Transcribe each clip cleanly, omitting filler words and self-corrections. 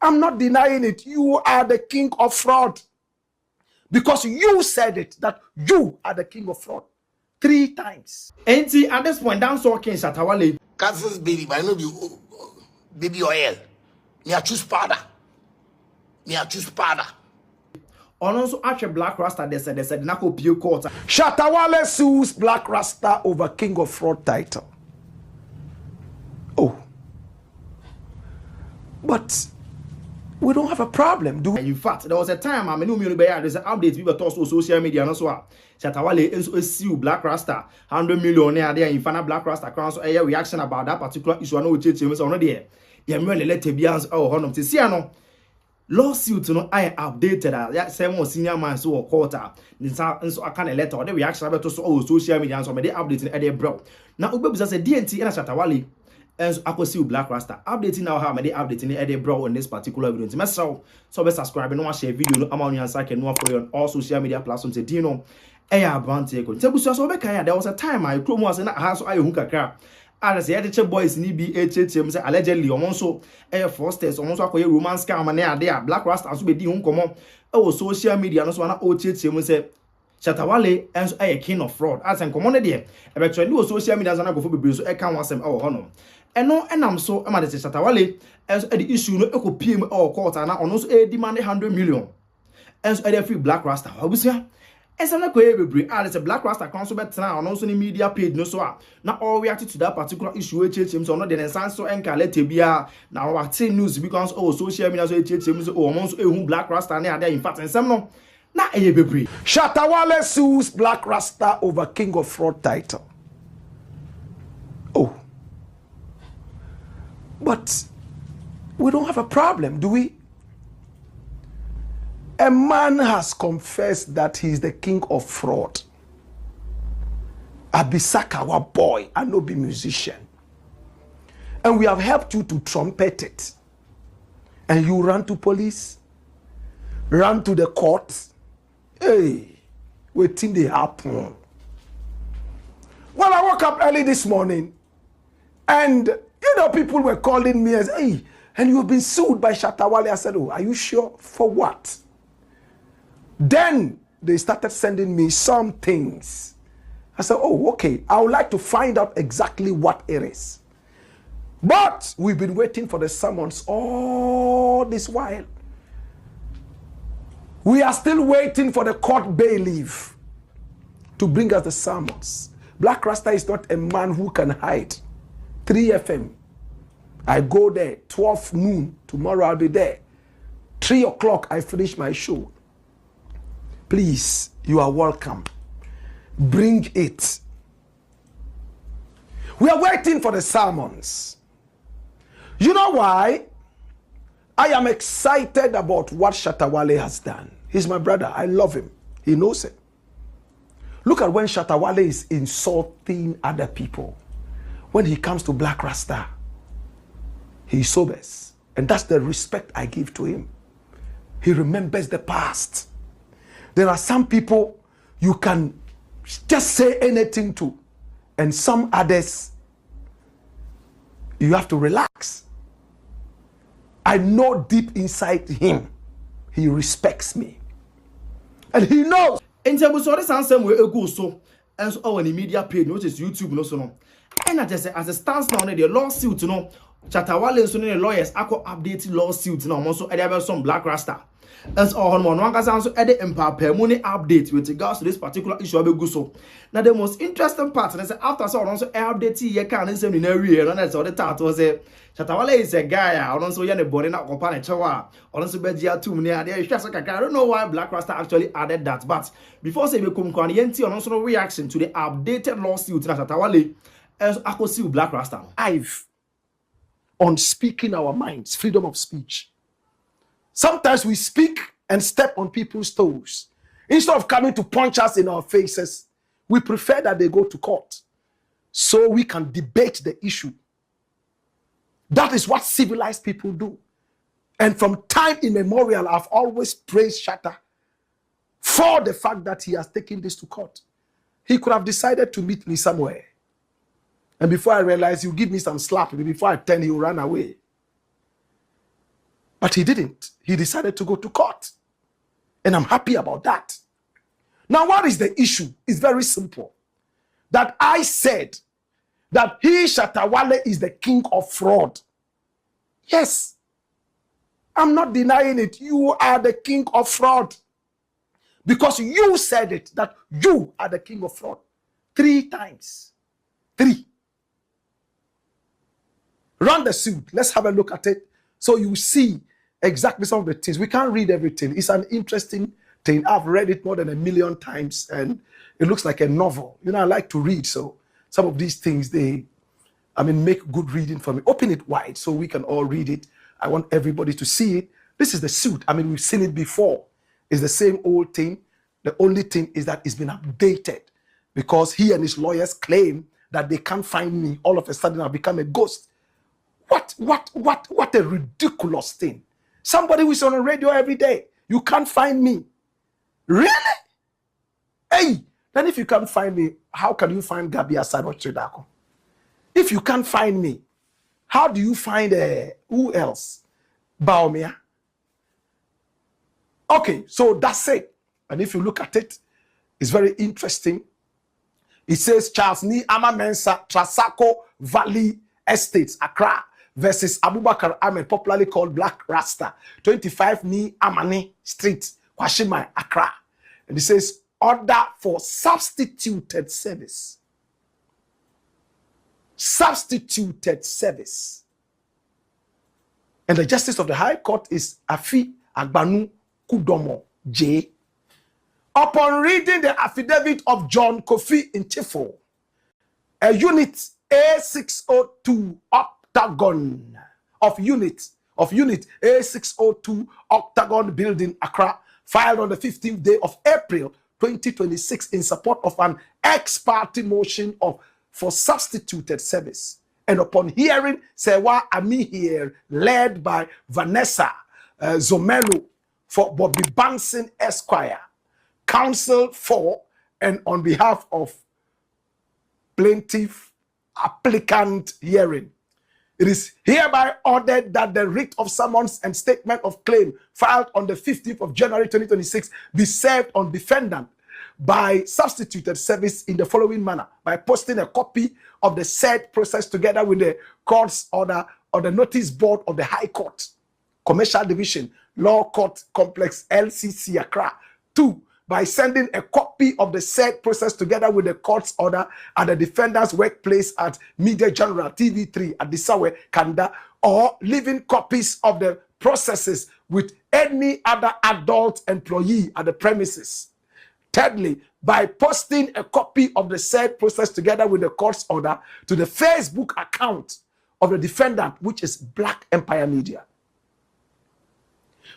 I'm not denying it. You are the king of fraud. Because you said it, that you are the king of fraud 3 times. And at this point, down so King Shatta Wale. Kansas baby, but I know you baby oil. Me I choose powder. Me I choose powder. Also, actually, Black Rasta, they said, Nako Pio Quarter. Shatta Wale sues Black Rasta over King of Fraud title. Oh. But we don't have a problem, do we? In fact, there was a time I knew there's an update we were told on social media and so on. Shatta Wale also sue Black Rasta 100 million there in final Black Rasta crown so a reaction about that particular issue. I know we change so on there. Yeah, me let be answer oh honor to see no lawsuit no I updated that same senior man so quarter so I can letter the reaction about to so social media so me they updating at the bro. Now we say DNT and Shatta Wale and so I could see Black Rasta updating now how many updating the bro on this particular video. So be subscribe and share video no amount answer can no for on all social media platforms say you know Abrantie ko tebu so be kan there was a time I chrome was na ha so ayehu kakra as the editor boys ni bi HHM say allegedly omon so forsters omon so akoye romance scam na ade a Black Rasta so be di hu nkomo e social media no so na HHM say Shatta Wale and so king of fraud as en nkomo ne de e be trend social media so na go for be so e kan wasem e wo hono eno enam so e ma de Shatta Wale and so the issue no e ko PM or court na ono so e demand 100 million and so e free Black Rasta obusia esana ko ebrebre and the Black Rasta council betra on also the media page no so na all react to that particular issue HHM so no the sense so enka letter bia na what news because social media so HHM so omo so ehun Black Rasta na ade in fact ensem no na ebrebre Shatta Wale sues Black Rasta over King of Fraud title. Oh. But we don't have a problem, do we? A man has confessed that he is the king of fraud. Abisaka, our boy, and no be musician. And we have helped you to trumpet it. And you run to police, run to the court. Hey, what thing they happen? Well, I woke up early this morning, and you know, people were calling me as, hey, and you've been sued by Shatta Wale. I said, oh, are you sure? For what? Then they started sending me some things. I said, oh, okay. I would like to find out exactly what it is. But we've been waiting for the summons all this while. We are still waiting for the court bailiff to bring us the summons. Black Rasta is not a man who can hide. 3 FM. I go there, 12 noon. Tomorrow I'll be there. 3 o'clock, I finish my show. Please, you are welcome. Bring it. We are waiting for the sermons. You know why? I am excited about what Shatta Wale has done. He's my brother. I love him. He knows it. Look at when Shatta Wale is insulting other people. When he comes to Black Rasta, he sobers. And that's the respect I give to him. He remembers the past. There are some people you can just say anything to, and some others you have to relax. I know deep inside him, he respects me. And he knows. In terms of this answer, we go so, and so on the media page, which is YouTube, no so no. And I just say, as it stands now, the lawsuit, you know, Shatta Wale and so the lawyers, I could update lawsuit now, also there some Black Rasta. As all one can also add the empire money update with regards to this particular issue of Guso. Now the most interesting part is after so also update ye can same in area and that's all the title was a Shatta Wale is a guy also yana body na company chawa also be dia 2 near there. I don't know why Black Rasta actually added that, but before say we come on yenti on also reaction to the updated lawsuit na Shatta Wale as I could see Black Rasta I've on speaking our minds, freedom of speech. Sometimes we speak and step on people's toes. Instead of coming to punch us in our faces, we prefer that they go to court so we can debate the issue. That is what civilized people do. And from time immemorial, I've always praised Shatta for the fact that he has taken this to court. He could have decided to meet me somewhere. And before I realize, he'll give me some slap. Before I turn, he'll run away. But he didn't. He decided to go to court. And I'm happy about that. Now, what is the issue? It's very simple. That I said that he, Shatta Wale, is the king of fraud. Yes. I'm not denying it. You are the king of fraud. Because you said it, that you are the king of fraud. 3 times. 3. Run the suit. Let's have a look at it. So you see exactly some of the things. We can't read everything. It's an interesting thing. I've read it more than 1 million times, and it looks like a novel. You know, I like to read, so some of these things, make good reading for me. Open it wide so we can all read it. I want everybody to see it. This is the suit. We've seen it before. It's the same old thing. The only thing is that it's been updated because he and his lawyers claim that they can't find me. All of a sudden, I've become a ghost. What a ridiculous thing. Somebody who's on the radio every day, you can't find me. Really? Hey, then if you can't find me, how can you find Gabi Asad or Chidako? If you can't find me, how do you find who else? Baumia. Okay, so that's it. And if you look at it, it's very interesting. It says Charles Ni Ama Mensah, Trasacco Valley Estates, Accra, versus Abubakar Ahmed, popularly called Black Rasta, 25 Ni Amani Street, Kwashima, Accra. And it says, order for substituted service. Substituted service. And the Justice of the High Court is Afi Agbanu Kudomo J. Upon reading the affidavit of John Kofi Nchefo, a unit A602 Octagon of unit A602 Octagon Building, Accra, filed on the 15th day of April 2026 in support of an ex-party motion for substituted service. And upon hearing Sewa Ami here, led by Vanessa Zomelo for Bobby Banson Esquire, counsel for and on behalf of plaintiff applicant hearing, it is hereby ordered that the writ of summons and statement of claim filed on the 15th of January 2026 be served on defendant by substituted service in the following manner: by posting a copy of the said process together with the court's order on the notice board of the High Court, Commercial Division, Law Court Complex, LCC, Accra. 2, by sending a copy of the said process together with the court's order at the defendant's workplace at Media General TV3 at Disawe, Kanda, or leaving copies of the processes with any other adult employee at the premises. Thirdly, by posting a copy of the said process together with the court's order to the Facebook account of the defendant, which is Black Empire Media.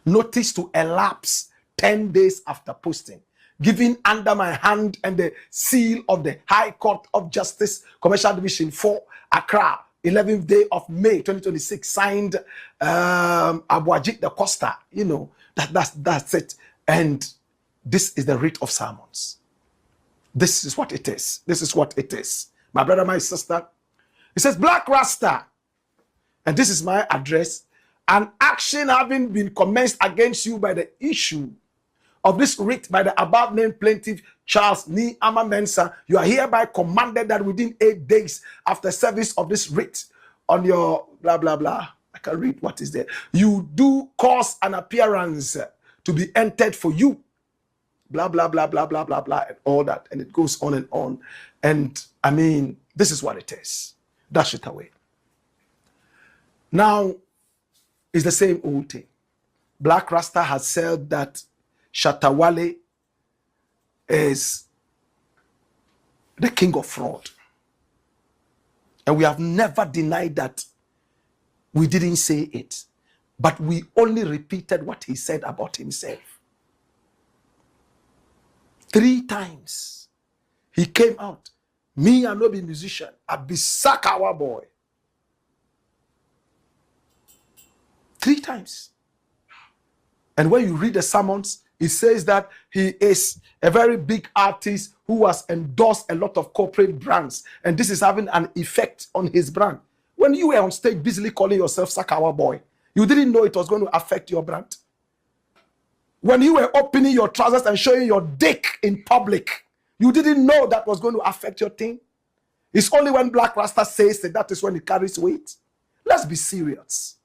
Notice to elapse 10 days after posting, given under my hand and the seal of the High Court of Justice, Commercial Division 4, Accra, 11th day of May 2026, signed Abuajit da Costa. You know, that's it. And this is the writ of summons. This is what it is. This is what it is. My brother, my sister, it says, Black Rasta, and this is my address, an action having been commenced against you by the issue of this writ by the above named plaintiff Charles Ni Ama Mensah, you are hereby commanded that within 8 days after service of this writ on your blah blah blah, I can read what is there, you do cause an appearance to be entered for you, blah blah blah blah blah blah blah, and all that, and it goes on and on. And I mean, this is what it is. Dash it away. Now, it's the same old thing. Black Rasta has said that Shatta Wale is the king of fraud. And we have never denied that. We didn't say it. But we only repeated what he said about himself. 3 times. He came out. Me, I no be musician. I be Sakawa boy. 3 times. And when you read the sermons, it says that he is a very big artist who has endorsed a lot of corporate brands. And this is having an effect on his brand. When you were on stage busily calling yourself Sakawa boy, You didn't know it was going to affect your brand. When you were opening your trousers and showing your dick in public, you didn't know that was going to affect your thing. It's only when Black Rasta says that is when it carries weight. Let's be serious.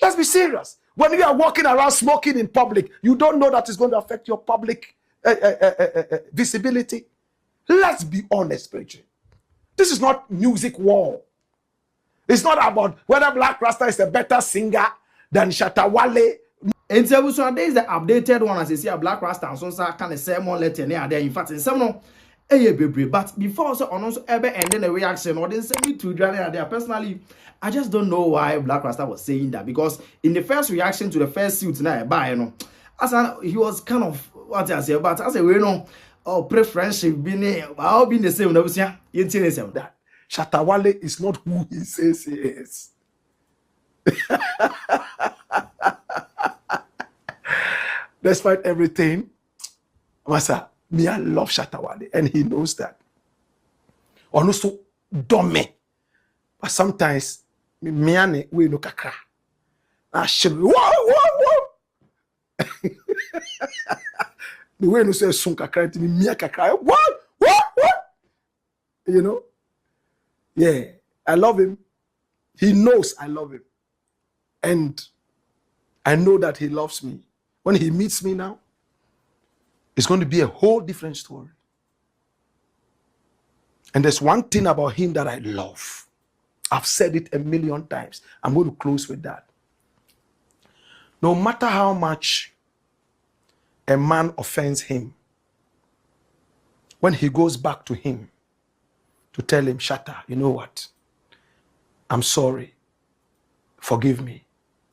Let's be serious. When you are walking around smoking in public, you don't know that it's going to affect your public visibility. Let's be honest, Bridget. This is not music war. It's not about whether Black Rasta is a better singer than SHATTA WALE. And so there is the updated one as you see a Black Rasta and so kind of say more letter near there. In fact, in some no, but before so on also ever ending a reaction or then send me to Johnny there. Personally, I just don't know why Black Rasta was saying that, because in the first reaction to the first suit now, by you know, as he was kind of what I say, but as a we know, preference being all being the same. Never say you tell him that SHATTA WALE is not who he says he is. Despite everything, Masa, me, I love SHATTA WALE, and he knows that. Also, dumb. But sometimes, me, we look kakra. I should, whoa. The way you say sun kakra, me kakra, what? You know? Yeah, I love him. He knows I love him. And I know that he loves me. When he meets me now, it's going to be a whole different story. And there's one thing about him that I love. I've said it a million times. I'm going to close with that. No matter how much a man offends him, when he goes back to him to tell him, Shatta, you know what? I'm sorry. Forgive me.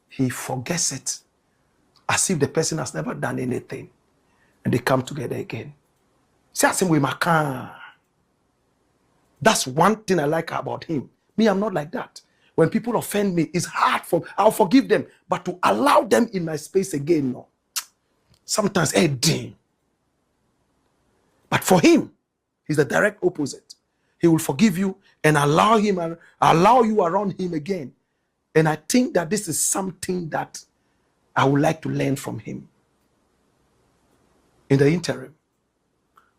He forgets it as if the person has never done anything. And they come together again. That's one thing I like about him. Me, I'm not like that. When people offend me, it's hard I'll forgive them. But to allow them in my space again, no. Sometimes, damn. But for him, he's the direct opposite. He will forgive you and allow you around him again. And I think that this is something that I would like to learn from him. In the interim,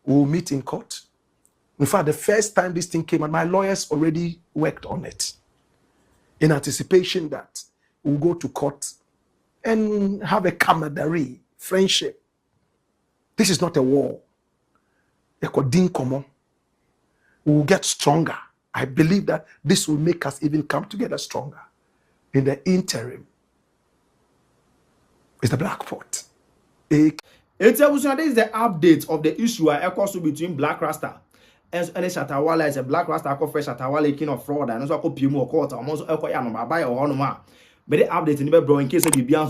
we'll meet in court. In fact, the first time this thing came out, my lawyers already worked on it in anticipation that we'll go to court and have a camaraderie, friendship. This is not a war. We'll get stronger. I believe that this will make us even come together stronger. In the interim, it's the black pot. This is the update of the issue between Black Rasta and SHATTA WALE. Is a Black Rasta SHATTA WALE king of fraud and also PMO court. I'm also buy or no. But the update in the bro in case you be on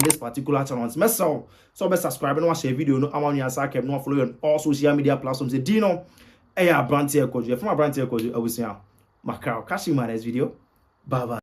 this particular channel. So subscribe and watch a video. No, I'm on your side. No follow on all social media platforms. Dino, Abrantie Kwadwo. From Abrantie Kwadwo, I will see you. Macau. Catch you in my next video. Bye bye.